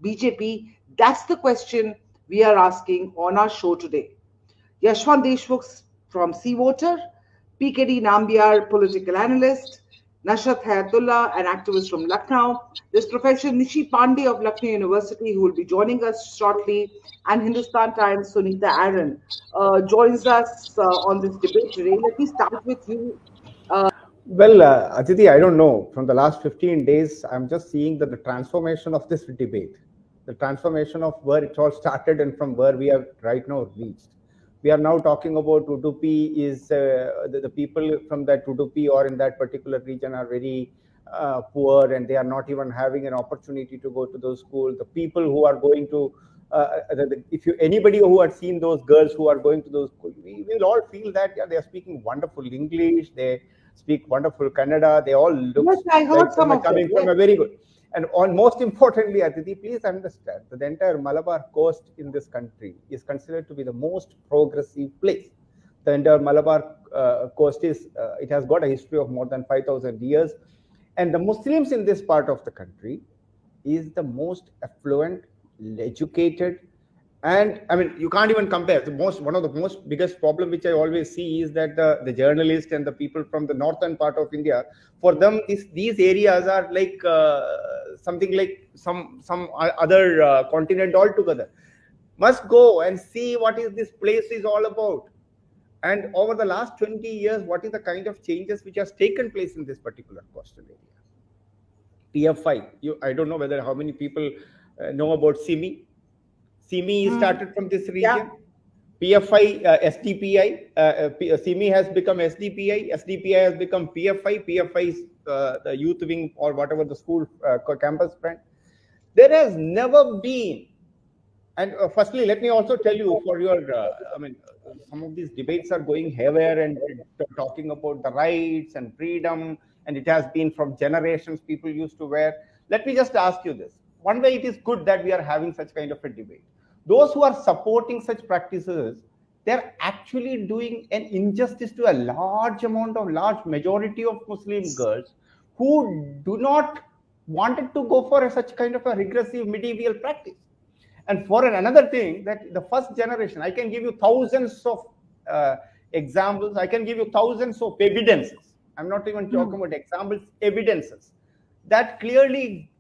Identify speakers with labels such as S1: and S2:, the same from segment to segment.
S1: BJP? That's the question we are asking on our show today. Yashwant Deshmukh from Seawater, PKD Nambiar, political analyst, Nashat Hayatullah, an activist from Lucknow. There's Professor Nishi Pandey of Lucknow University, who will be joining us shortly, and Hindustan Times' Sunita Aaron joins us on this debate today. Let me start with you.
S2: Well, Aditi, I don't know. From the last 15 days, I'm just seeing that the transformation of this debate, the transformation of where it all started and from where we have right now reached. We are now talking about Udupi is the people from that Udupi or in that particular region are very poor and they are not even having an opportunity to go to those schools. The people who are going to, if you anybody who had seen those girls who are going to those schools, we will all feel that yeah, they are speaking wonderful English. They speak wonderful Kannada. They all look
S1: Yes, I heard
S2: like
S1: some of them.
S2: coming from a very good. And on most importantly, Aditi, please understand that the entire Malabar coast in this country is considered to be the most progressive place. The entire Malabar coast is, it has got a history of more than 5,000 years. And the Muslims in this part of the country is the most affluent, educated, and I mean you can't even compare. One of the most biggest problem which I always see is that the journalists and the people from the northern part of India, for them these areas are like something like some other continent altogether. Must go and see what is this place is all about. And over the last 20 years, what is the kind of changes which has taken place in this particular coastal area? TF5. I don't know whether how many people know about SIMI. SIMI started from this region. Yeah. PFI, SDPI, SIMI has become SDPI, SDPI has become PFI, PFI is the youth wing or whatever the school campus brand. There has never been, and firstly, let me also tell you for your, I mean, some of these debates are going haywire and talking about the rights and freedom, and it has been from generations people used to wear. Let me just ask you this. One way it is good that we are having such kind of a debate. Those who are supporting such practices, they're actually doing an injustice to a large majority of Muslim girls who do not wanted to go for such kind of a regressive medieval practice. And for another thing, that the first generation, I can give you thousands of examples, I can give you thousands of evidences. I'm not even talking about examples, evidences that clearly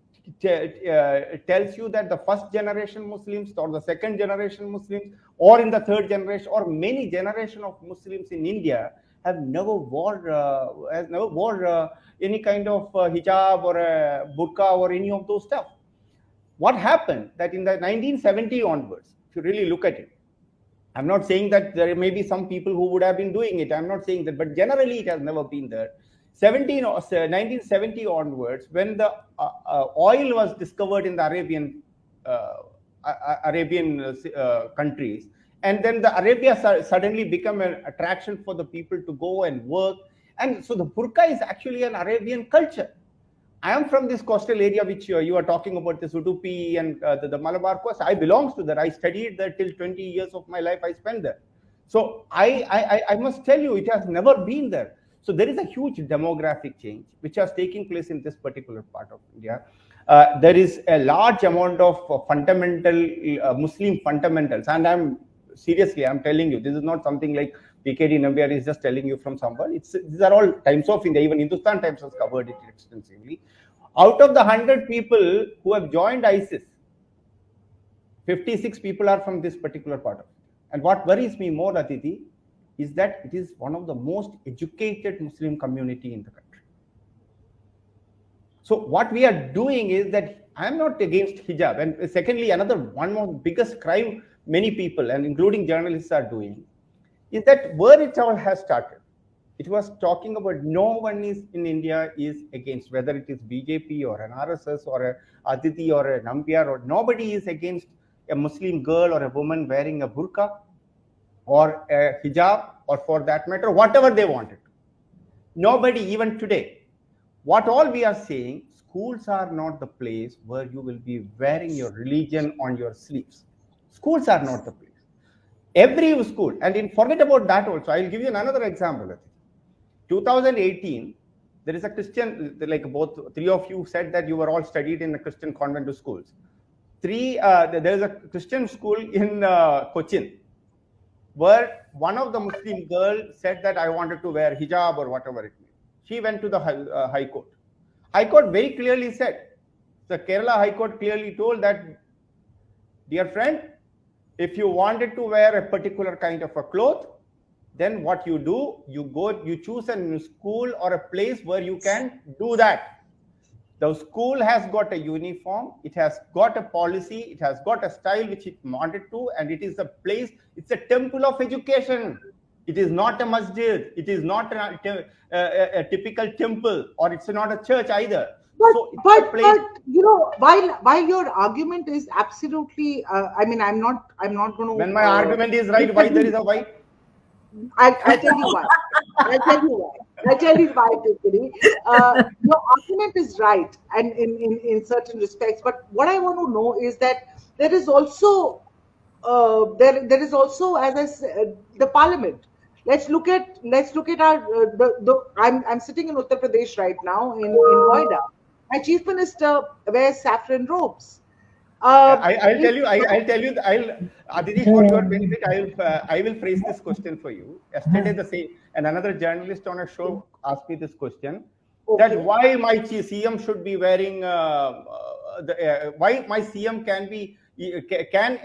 S2: tells you that the first generation Muslims or the second generation Muslims or in the third generation or many generation of Muslims in India have never wore any kind of hijab or a burqa or any of those stuff. What happened that in the 1970 onwards, if you really look at it, I'm not saying that there may be some people who would have been doing it. I'm not saying that, but generally it has never been there. 1970 onwards, when the oil was discovered in the Arabian countries, and then the Arabia suddenly became an attraction for the people to go and work. And so the burqa is actually an Arabian culture. I am from this coastal area which you are talking about, this Udupi and the Malabar coast. I belong to that. I studied there till 20 years of my life I spent there. So I must tell you, it has never been there. So there is a huge demographic change which has taken place in this particular part of India. There is a large amount of fundamental Muslim fundamentals, and I'm telling you, this is not something like PKD Nambiar is just telling you from somewhere. These are all Times of India. Even Hindustan Times has covered it extensively. Out of the 100 people who have joined ISIS, 56 people are from this particular part of it. And what worries me more, Aditi, is that it is one of the most educated Muslim community in the country. So what we are doing is that I am not against hijab. And secondly, one more biggest crime many people, and including journalists, are doing, is that where it all has started. It was talking about no one is in India is against, whether it is BJP or an RSS or a Aditi or a Nambiar, or nobody is against a Muslim girl or a woman wearing a burqa or a hijab, or for that matter, whatever they wanted. Nobody, even today. What all we are saying, schools are not the place where you will be wearing your religion on your sleeves. Schools are not the place. Every school, and forget about that also, I'll give you another example. 2018, there is a Christian, like both three of you said that you were all studied in the Christian convent schools. there's a Christian school in Cochin where one of the Muslim girl said that I wanted to wear hijab or whatever it means. She went to the High Court. High Court very clearly said, the Kerala High Court clearly told that, dear friend, if you wanted to wear a particular kind of a cloth, then what you do, you choose a school or a place where you can do that. The school has got a uniform, it has got a policy, it has got a style which it wanted to, and it is a place, it's a temple of education. It is not a masjid, it is not a typical temple, or it's not a church either.
S1: But you know, while your argument is absolutely, I mean, I'm not going to.
S2: When my argument is right, why there is a why?
S1: I'll tell you why. I'll tell you why, Tikiri. Your argument is right, and in certain respects. But what I want to know is that there is also there is also, as I said, the parliament. Let's look at our I'm sitting in Uttar Pradesh right now in Noida. My chief minister wears saffron robes.
S2: I'll tell you. Aditi, for your benefit, I will phrase this question for you. Yesterday, another journalist on a show asked me this question: that why my CM should be wearing, why my CM can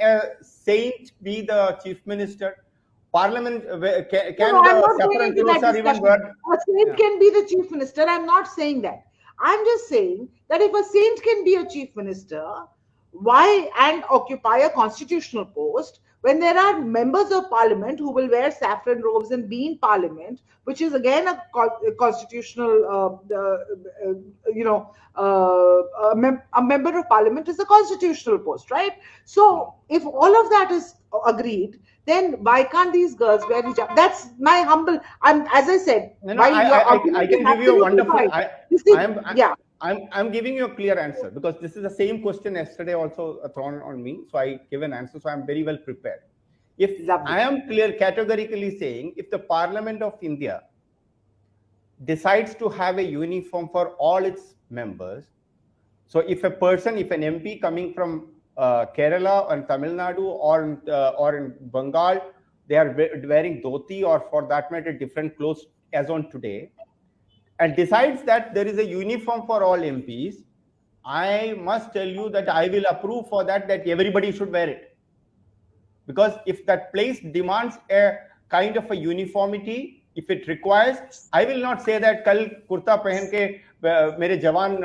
S2: a saint be the chief minister? Parliament can the saffron clothes are even wear?
S1: A saint can be the chief minister. I'm not saying that. I'm just saying that if a saint can be a chief minister, why and occupy a constitutional post when there are members of parliament who will wear saffron robes and be in parliament, which is again a constitutional, a member of parliament is a constitutional post, right? So if all of that is agreed, then why can't these girls wear hijab? That's my humble. As I said,
S2: I can give you a wonderful. I'm giving you a clear answer because this is the same question yesterday also thrown on me. So I give an answer. So I'm very well prepared. I am categorically saying, if the Parliament of India decides to have a uniform for all its members, so if an MP coming from Kerala and Tamil Nadu or in Bengal, they are wearing dhoti or for that matter different clothes as on today, and decides that there is a uniform for all MPs, I must tell you that I will approve for that everybody should wear it. Because if that place demands a kind of a uniformity, if it requires, I will not say that kal kurta pehan ke mere jawan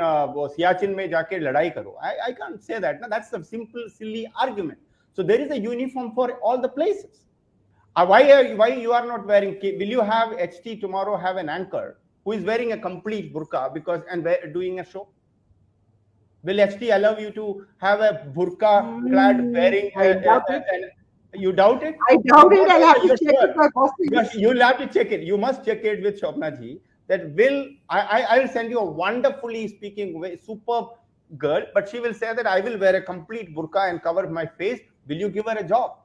S2: Siachen mein jaake ladai karo. I can't say that. No, that's a simple, silly argument. So there is a uniform for all the places. Why you are not wearing? Will you have HT tomorrow have an anchor who is wearing a complete burqa and doing a show? Will HT allow you to have a burqa clad wearing? You doubt it?
S1: I doubt it. I'll have to check it with my
S2: You'll have to check it. You must check it with Shobna ji. That I will send you a wonderfully speaking, superb girl, but she will say that I will wear a complete burqa and cover my face. Will you give her a job?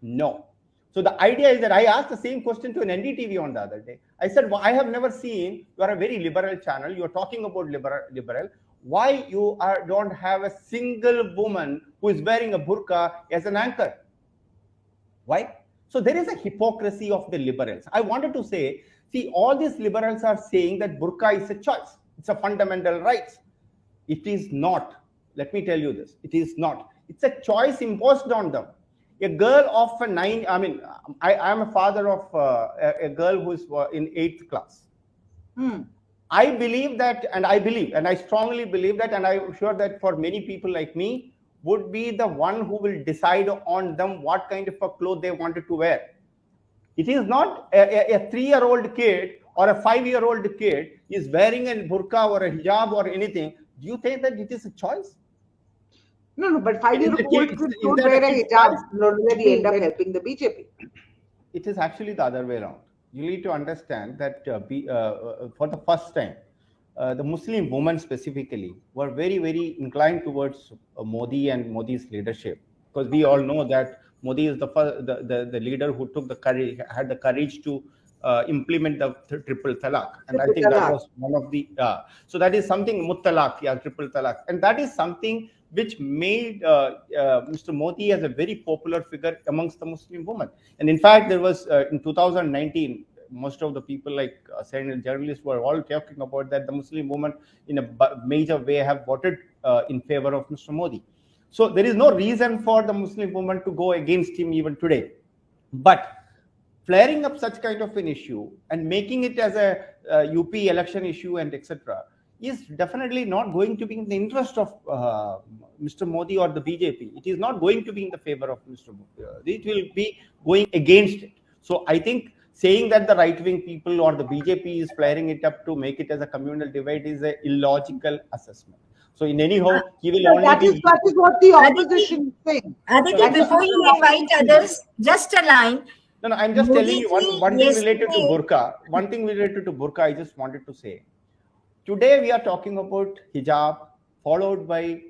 S2: No. So the idea is that I asked the same question to an NDTV on the other day. I said, well, I have never seen, you are a very liberal channel, you are talking about liberal. Why you don't have a single woman who is wearing a burqa as an anchor? Why? So there is a hypocrisy of the liberals. I wanted to say, see, all these liberals are saying that burqa is a choice. It's a fundamental right. It is not. Let me tell you this. It is not. It's a choice imposed on them. A girl of I am a father of a girl who is in 8th class. I believe that, and I strongly believe that, and I'm sure that for many people like me, would be the one who will decide on them what kind of a clothes they wanted to wear. It is not a 3-year-old kid or a 5-year-old kid is wearing a burqa or a hijab or anything. Do you think that it is a choice?
S1: No, but 5-year-old kids don't wear a hijab. They end up helping the BJP.
S2: It is actually the other way around. You need to understand that for the first time, the Muslim women specifically were very, very inclined towards Modi and Modi's leadership, because we all know that Modi is the leader who had the courage to implement the triple talaq, and I think that was one of the so that is something muttalaq, triple talaq, and that is something which made Mr. Modi as a very popular figure amongst the Muslim women. And in fact, there was in 2019, most of the people like journalists were all talking about that the Muslim women in a major way have voted in favor of Mr. Modi. So there is no reason for the Muslim woman to go against him even today. But flaring up such kind of an issue and making it as a UP election issue and etc. is definitely not going to be in the interest of Mr. Modi or the BJP. It is not going to be in the favor of Mr. Modi. It will be going against it. So I think saying that the right-wing people or the BJP is flaring it up to make it as a communal divide is an illogical assessment. So in anyhow, he will only
S1: that is what the opposition is saying.
S3: Aditi, before you invite others, just a line.
S2: No, I'm just telling you one thing related to burqa. One thing related to burqa, I just wanted to say. Today we are talking about hijab, followed by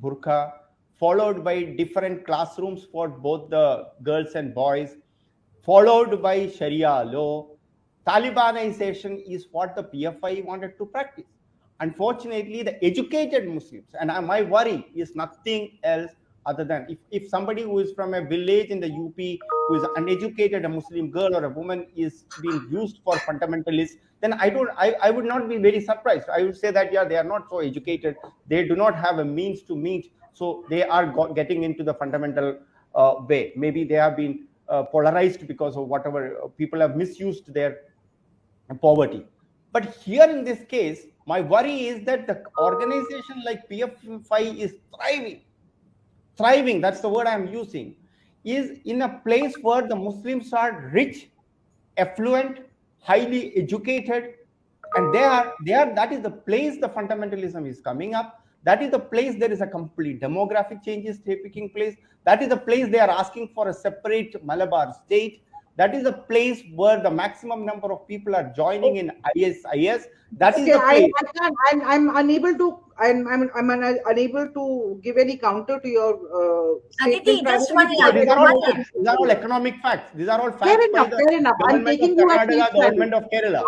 S2: burqa, followed by different classrooms for both the girls and boys, followed by Sharia law. Talibanization is what the PFI wanted to practice. Unfortunately, the educated Muslims, and my worry is nothing else other than if somebody who is from a village in the UP, who is uneducated, a Muslim girl or a woman is being used for fundamentalists, then I would not be very surprised. I would say that, yeah, they are not so educated. They do not have a means to meet. So they are getting into the fundamental way. Maybe they have been polarized because of whatever people have misused their poverty. But here in this case, my worry is that the organization like PFI is thriving, that's the word I'm using, is in a place where the Muslims are rich, affluent, highly educated, and that is the place the fundamentalism is coming up. That is the place there is a complete demographic changes taking place. That is the place they are asking for a separate Malabar state. That is the place where the maximum number of people are joining in ISIS. That is the place.
S1: I'm unable to. I'm unable to give any counter to your
S3: Aditi, just one
S2: line. These are all economic facts. These are all facts.
S1: Fair enough. I'm taking you at face
S2: value. Government of Kerala.